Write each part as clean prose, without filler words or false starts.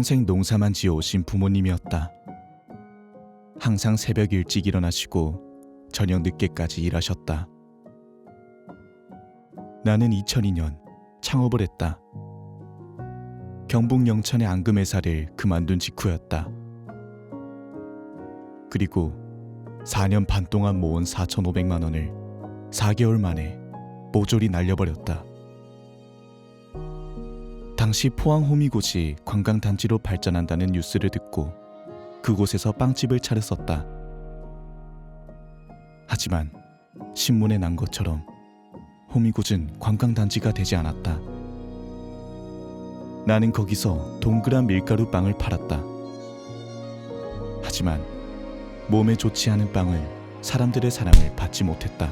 평생 농사만 지어오신 부모님이었다. 항상 새벽 일찍 일어나시고 저녁 늦게까지 일하셨다. 나는 2002년 창업을 했다. 경북 영천의 앙금회사를 그만둔 직후였다. 그리고 4년 반 동안 모은 4,500만 원을 4개월 만에 모조리 날려버렸다. 당시 포항 호미곶이 관광단지로 발전한다는 뉴스를 듣고 그곳에서 빵집을 차렸었다. 하지만 신문에 난 것처럼 호미곶은 관광단지가 되지 않았다. 나는 거기서 동그란 밀가루 빵을 팔았다. 하지만 몸에 좋지 않은 빵은 사람들의 사랑을 받지 못했다.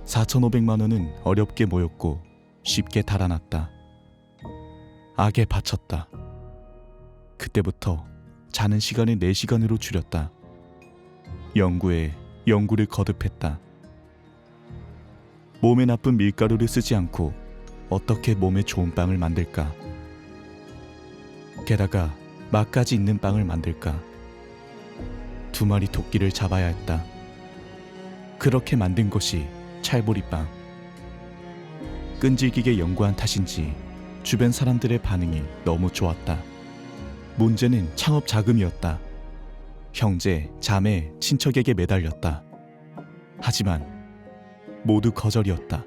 4,500만 원은 어렵게 모였고 쉽게 달아났다. 악에 바쳤다. 그때부터 자는 시간을 4시간으로 줄였다. 연구에 연구를 거듭했다. 몸에 나쁜 밀가루를 쓰지 않고 어떻게 몸에 좋은 빵을 만들까? 게다가 맛까지 있는 빵을 만들까? 2마리 토끼를 잡아야 했다. 그렇게 만든 것이 찰보리빵. 끈질기게 연구한 탓인지 주변 사람들의 반응이 너무 좋았다. 문제는 창업 자금이었다. 형제, 자매, 친척에게 매달렸다. 하지만 모두 거절이었다.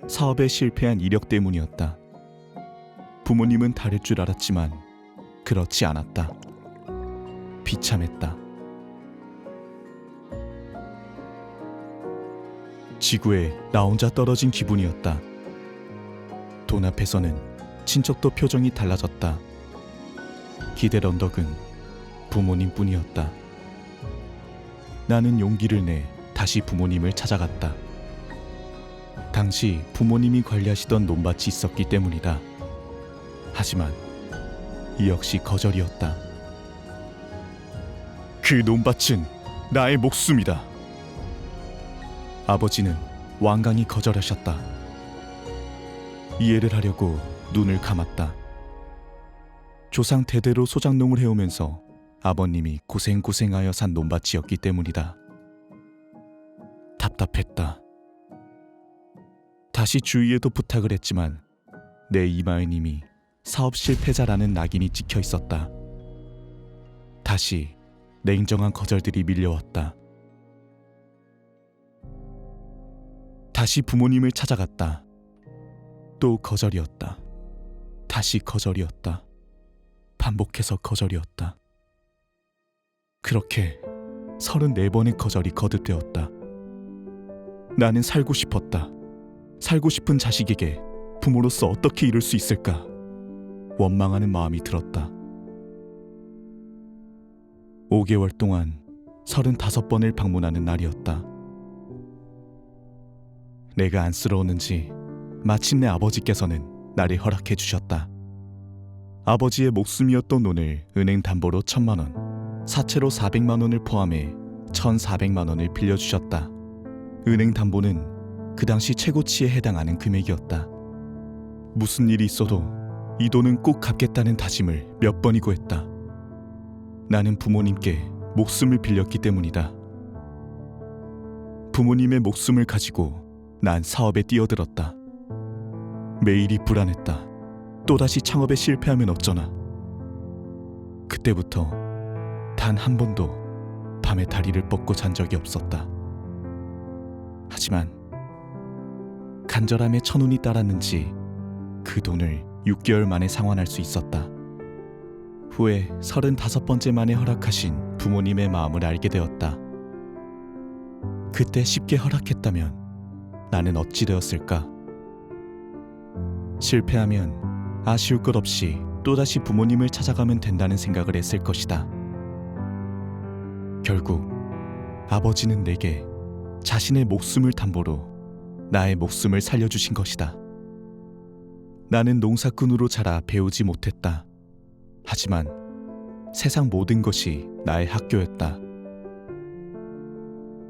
사업에 실패한 이력 때문이었다. 부모님은 다를 줄 알았지만 그렇지 않았다. 비참했다. 지구에 나 혼자 떨어진 기분이었다. 돈 앞에서는 친척도 표정이 달라졌다. 기댈 언덕은 부모님뿐이었다. 나는 용기를 내 다시 부모님을 찾아갔다. 당시 부모님이 관리하시던 논밭이 있었기 때문이다. 하지만 이 역시 거절이었다. 그 논밭은 나의 목숨이다. 아버지는 완강히 거절하셨다. 이해를 하려고 눈을 감았다. 조상 대대로 소작농을 해오면서 아버님이 고생고생하여 산 논밭이었기 때문이다. 답답했다. 다시 주위에도 부탁을 했지만 내 이마엔 이미 사업 실패자라는 낙인이 찍혀 있었다. 다시 냉정한 거절들이 밀려왔다. 다시 부모님을 찾아갔다. 또 거절이었다. 다시 거절이었다. 반복해서 거절이었다. 그렇게 34번의 거절이 거듭되었다. 나는 살고 싶었다. 살고 싶은 자식에게 부모로서 어떻게 이룰 수 있을까? 원망하는 마음이 들었다. 5개월 동안 35번을 방문하는 날이었다. 내가 안쓰러웠는지 마침내 아버지께서는 나를 허락해 주셨다. 아버지의 목숨이었던 논을 은행 담보로 1,000만 원, 사채로 400만 원을 포함해 1,400만 원을 빌려주셨다. 은행 담보는 그 당시 최고치에 해당하는 금액이었다. 무슨 일이 있어도 이 돈은 꼭 갚겠다는 다짐을 몇 번이고 했다. 나는 부모님께 목숨을 빌렸기 때문이다. 부모님의 목숨을 가지고 난 사업에 뛰어들었다. 매일이 불안했다. 또다시 창업에 실패하면 어쩌나. 그때부터 단 한 번도 밤에 다리를 뻗고 잔 적이 없었다. 하지만 간절함에 천운이 따랐는지 그 돈을 6개월 만에 상환할 수 있었다. 후에 35번째 만에 허락하신 부모님의 마음을 알게 되었다. 그때 쉽게 허락했다면 나는 어찌 되었을까? 실패하면 아쉬울 것 없이 또다시 부모님을 찾아가면 된다는 생각을 했을 것이다. 결국 아버지는 내게 자신의 목숨을 담보로 나의 목숨을 살려주신 것이다. 나는 농사꾼으로 자라 배우지 못했다. 하지만 세상 모든 것이 나의 학교였다.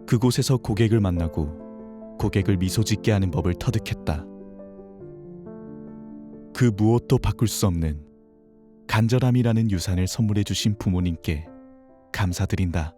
그곳에서 고객을 만나고 고객을 미소 짓게 하는 법을 터득했다. 그 무엇도 바꿀 수 없는 간절함이라는 유산을 선물해 주신 부모님께 감사드린다.